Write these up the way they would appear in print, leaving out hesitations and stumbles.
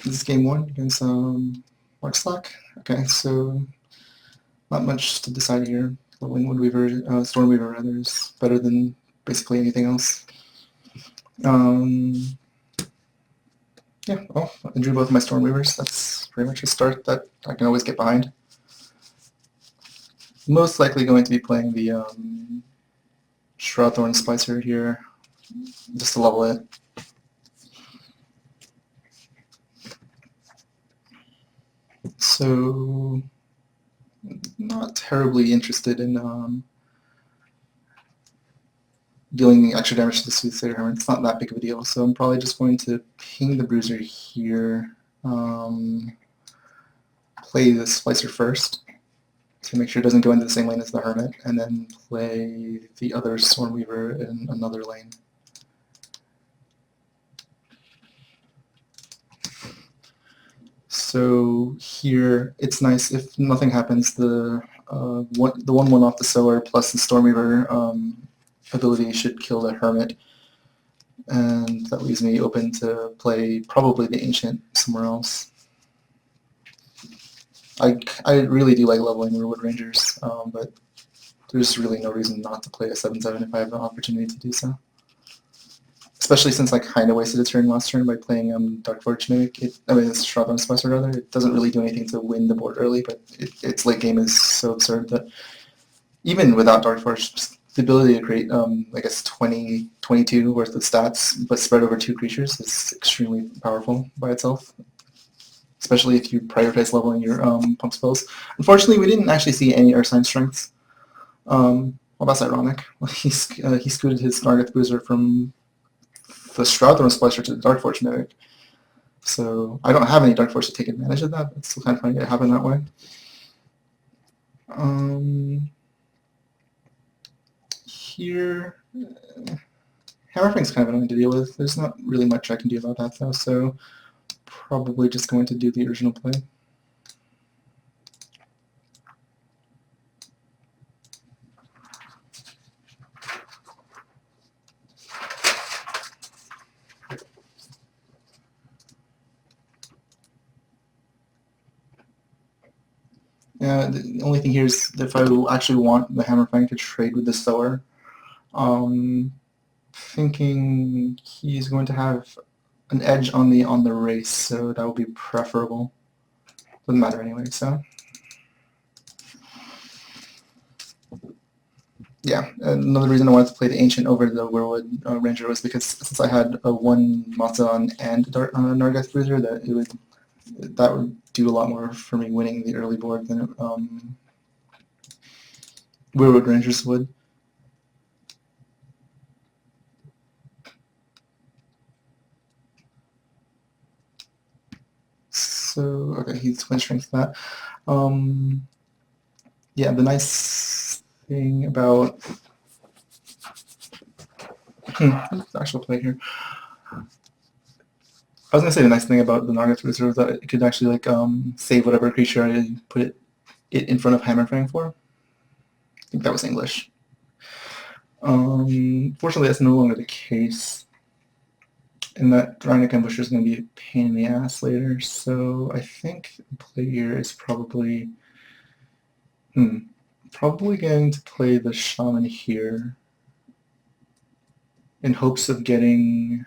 This is game one against Markslack. Okay, so not much to decide here. Windweaver, Stormweaver rather, is better than basically anything else. Yeah, well, I drew both of my Stormweavers. That's pretty much a start that I can always get behind. Most likely going to be playing the Shroudthorn Splicer here, just to level it. So, not terribly interested in dealing extra damage to the Soothsayer Hermit. It's not that big of a deal, so I'm probably just going to ping the Bruiser here, play the Splicer first to make sure it doesn't go into the same lane as the Hermit, and then play the other Stormweaver in another lane. So here, it's nice if nothing happens. The 1/1 off the Sower plus the Stormweaver ability should kill the Hermit, and that leaves me open to play probably the Ancient somewhere else. I really do like leveling Weirwood Rangers, but there's really no reason not to play a 7/7 if I have the opportunity to do so. Especially since I kind of wasted a turn last turn by playing Darkforge Mimic. It's Shroudthorn Splicer rather. It doesn't really do anything to win the board early, but its late game is so absurd that even without Darkforge, just the ability to create, I guess, 22 worth of stats, but spread over 2 creatures is extremely powerful by itself, especially if you prioritize leveling your pump spells. Unfortunately, we didn't actually see any Ursine Strengths. Well, that's ironic. He scooted his Nargeth Bruiser from the Shroudthorn Splicer to the Darkforge Mimic. So I don't have any Darkforge to take advantage of that. It's still kind of funny it happened that way. Here, Hammerfang's kind of annoying to deal with. There's not really much I can do about that though, so probably just going to do the original play. The only thing here is if I actually want the Hammerfang to trade with the Sower, thinking he's going to have an edge on the race, so that would be preferable. Doesn't matter anyway, so. Yeah, another reason I wanted to play the Ancient over the Weirwood Ranger was because since I had a 1 Matzon and Nargeth Bruiser, that would do a lot more for me winning the early board than Weirwood Rangers would. So, okay, he's twin strength that. Yeah, the nice thing about actual play here. I was gonna say the nice thing about the Nargeth Bruiser is that it could actually like save whatever creature I put it in front of Hammerfang for. I think that was English. Fortunately, that's no longer the case. And that Rhinic Ambusher is going to be a pain in the ass later, so I think the play here is probably going to play the Shaman here in hopes of getting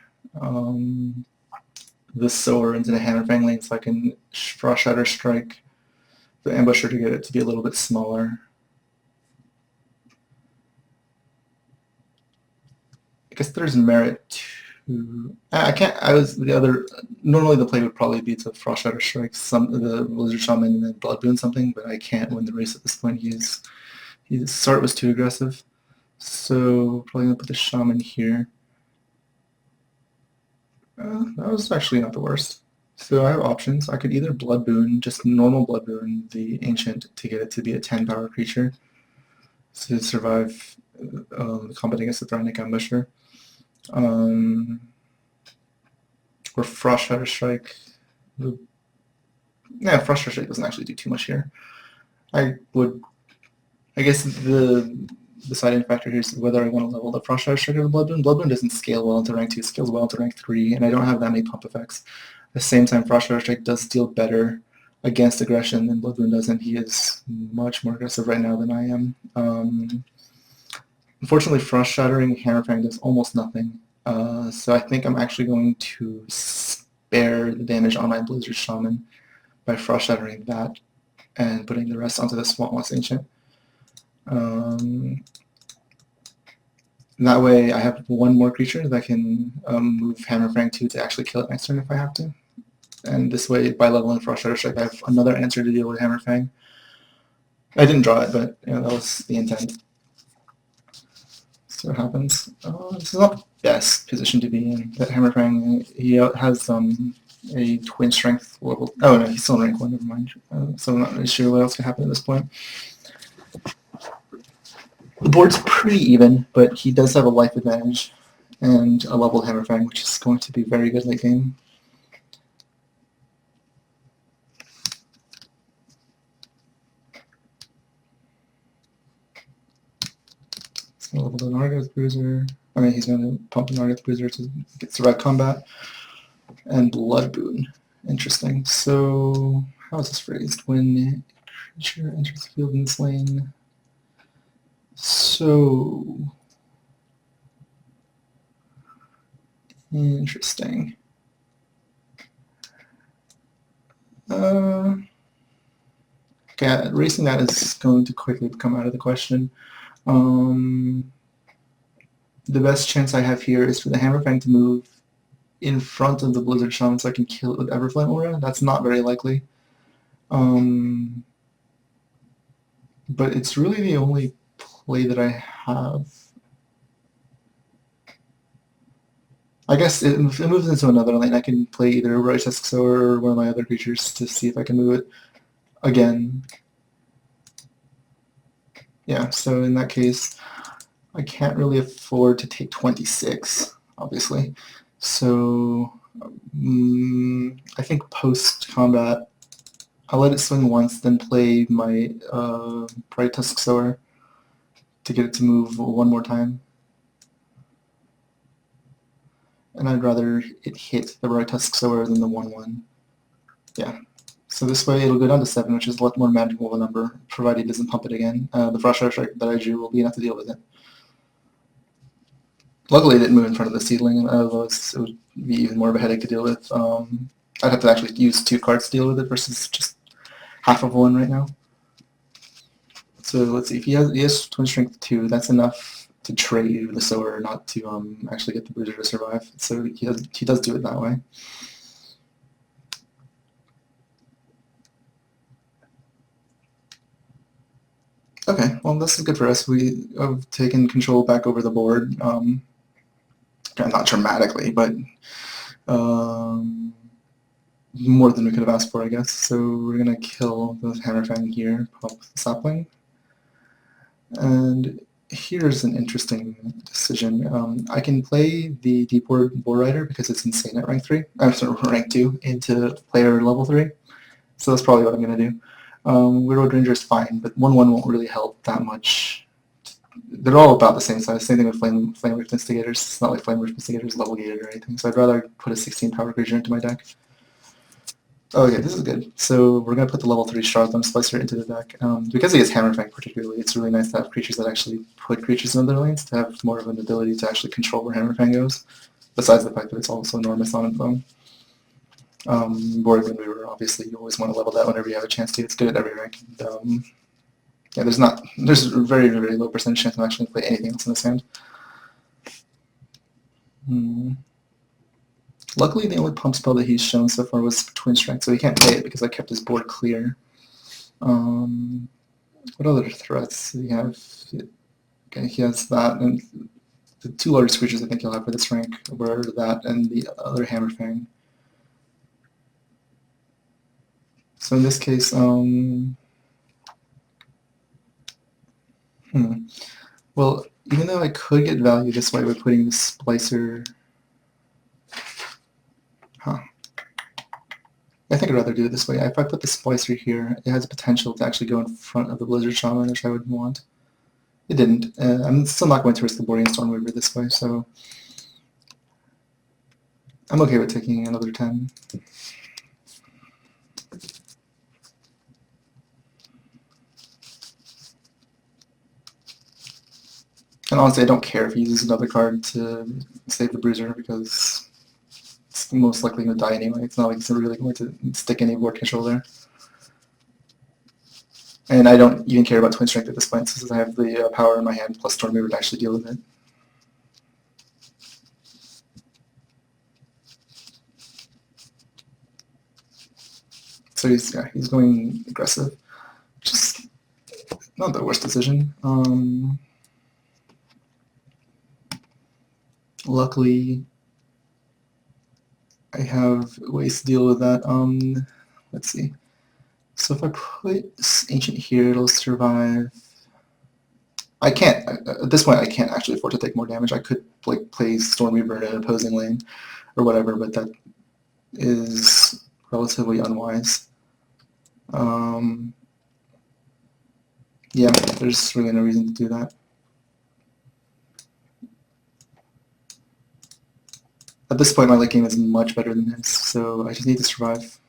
the Sower into the Hammerfang lane so I can Frost Shatter Strike the Ambusher to get it to be a little bit smaller. I guess there's merit to... Normally the play would probably be to Frost Shatter Strike the Lizard Shaman and then Blood Boon something, but I can't win the race at this point. His start was too aggressive. So probably going to put the Shaman here. That was actually not the worst. So I have options. I could either Blood Boon, just normal Blood Boon, the Ancient, to get it to be a 10 power creature to survive the combat against the Thranic Ambusher. Or Frost Shatter Strike. Yeah, Frost Shatter Strike doesn't actually do too much here. I guess the deciding factor here is whether I want to level the Frost Shatter Strike or the Blood Boon. Blood Boon doesn't scale well into rank 2, it scales well into rank 3, and I don't have that many pump effects. the same time, Frost Shadow Strike does deal better against aggression than Bloodboon does, and he is much more aggressive right now than I am. Unfortunately, Frost Shattering Hammerfang does almost nothing, so I think I'm actually going to spare the damage on my Blizzard Shaman by Frost Shattering that and putting the rest onto the Swamp Moss Ancient. That way I have one more creature that can move Hammerfang to actually kill it next turn if I have to. And this way, by leveling Frost Shadow Strike, I have another answer to deal with Hammerfang. I didn't draw it, but that was the intent. So what happens. This is not the best position to be in. That Hammerfang, he has a twin strength level. Oh no, he's still in rank 1, never mind. So I'm not really sure what else can happen at this point. The board's pretty even, but he does have a life advantage and a leveled Hammerfang, which is going to be very good late game. He's going to level the Nargath Bruiser. I mean, he's going to pump the Nargath Bruiser to get survive combat. And Bloodboon. Interesting. So, how is this phrased? When a creature enters the field in this lane. So, interesting. Okay, racing that is going to quickly come out of the question. The best chance I have here is for the Hammerfang to move in front of the Blizzard Shaman so I can kill it with Everflame Aura. That's not very likely. But it's really the only play that I have. I guess it moves into another lane. I can play either Roight Tusksaur or one of my other creatures to see if I can move it again. Yeah, so in that case, I can't really afford to take 26, obviously. So I think post-combat, I'll let it swing once, then play my Bright Tusksaur to get it to move one more time. And I'd rather it hit the Bright Tusksaur than the 1/1. Yeah. So this way it'll go down to 7, which is a lot more manageable of a number, provided it doesn't pump it again. The Frost Shadow Strike that I drew will be enough to deal with it. Luckily it didn't move in front of the Seedling, otherwise it would be even more of a headache to deal with. I'd have to actually use 2 cards to deal with it versus just half of 1 right now. So let's see, if he has Twin Strength 2, that's enough to trade with the Sower, not to actually get the Bruiser to survive. So he does do it that way. Okay, well this is good for us. We have taken control back over the board. Not dramatically, but more than we could have asked for, I guess. So we're going to kill the Hammerfang here, pop the Sapling. And here's an interesting decision. I can play the Deep Boar Rider because it's insane at rank 3. I'm sorry, rank 2 into player level 3. So that's probably what I'm going to do. Weirwood Ranger is fine, but 1/1 won't really help that much. They're all about the same size. Same thing with Flame Rift Instigators. It's not like Flame Rift Instigators level gated or anything, so I'd rather put a 16 power creature into my deck. Okay, this is good. So we're going to put the level 3 Shardthumb Splicer into the deck. Because he has Hammerfang particularly, it's really nice to have creatures that actually put creatures in other lanes, to have more of an ability to actually control where Hammerfang goes, besides the fact that it's also enormous on its own. Board Wind Weaver, obviously, you always want to level that whenever you have a chance to. It's good at every rank. And, yeah, there's a very, very low percentage chance of actually play anything else in this hand. Luckily, the only pump spell that he's shown so far was Twin Strength, so he can't play it because I kept his board clear. What other threats do he have? Okay, he has that, and the 2 largest creatures I think he'll have for this rank were that and the other Hammerfang. So in this case, well, even though I could get value this way by putting the Splicer, I think I'd rather do it this way. If I put the Splicer here, it has potential to actually go in front of the Blizzard Shaman, which I would want. It didn't. I'm still not going to risk the Borean Stormweaver this way, so I'm okay with taking another 10. And honestly, I don't care if he uses another card to save the Bruiser, because it's most likely going to die anyway. It's not like it's really going to stick any board control there. And I don't even care about Twin Strength at this point, since I have the power in my hand plus Stormweaver to actually deal with it. So he's going aggressive. Just not the worst decision. Luckily, I have ways to deal with that. Let's see. So if I put Ancient here, it'll survive. I can't, at this point, I can't actually afford to take more damage. I could like play Stormweaver in an opposing lane or whatever, but that is relatively unwise. Yeah, there's really no reason to do that. At this point, my late game is much better than his, so I just need to survive.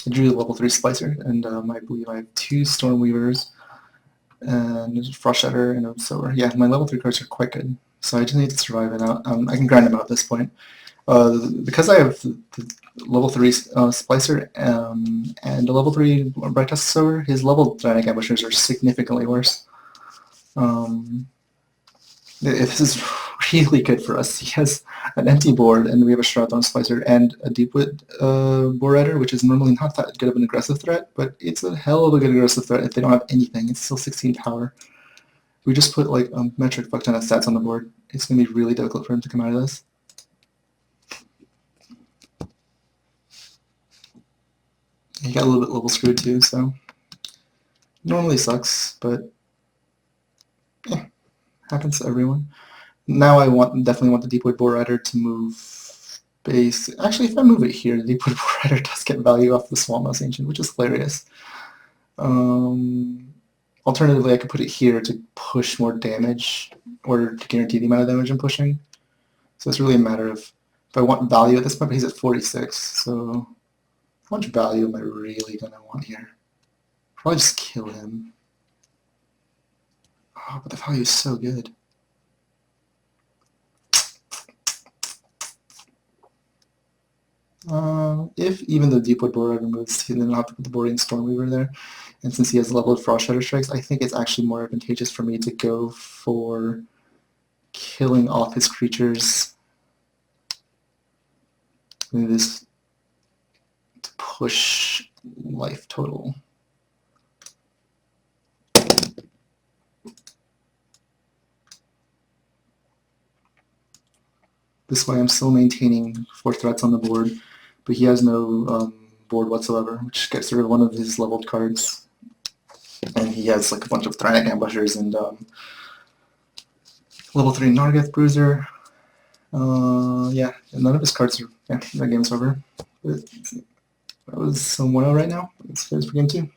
I drew the level 3 Splicer, and I believe I have 2 Stormweavers, and Frost Shatter, and Sower. Yeah, my level 3 cards are quite good, so I just need to survive it out. I can grind them out at this point. Because I have the level 3 Splicer and a level 3 Bright Tusk Sower, his level Dynamic Ambushers are significantly worse. This is really good for us. He has an empty board, and we have a Shroudthorn Splicer and a Deepwood Boar Rider, which is normally not that good of an aggressive threat, but it's a hell of a good aggressive threat if they don't have anything. It's still 16 power. We just put like a metric fuck ton of stats on the board. It's going to be really difficult for him to come out of this. He got a little bit level screwed too, so normally sucks, but yeah, happens to everyone. Now I definitely want the Deepwood Boar Rider to move base. Actually, if I move it here, the Deepwood Boar Rider does get value off the Swampmouse Ancient, which is hilarious. Alternatively, I could put it here to push more damage, or to guarantee the amount of damage I'm pushing. So it's really a matter of if I want value at this point, but he's at 46, so how much value am I really going to want here? Probably just kill him. Oh, but the value is so good. If even the Deepwood Boar Rider moves, then I'll have to put the Borean Stormweaver there. And since he has leveled Frost Shatter Strikes, I think it's actually more advantageous for me to go for killing off his creatures than this to push life total. This way I'm still maintaining 4 threats on the board, but he has no board whatsoever, which gets rid of one of his leveled cards. And he has like a bunch of Thranic Ambushers and level 3 Nargeth Bruiser. Yeah, and none of his cards are, yeah, that game's over. But that was 1-0 right now. Let's finish for game 2.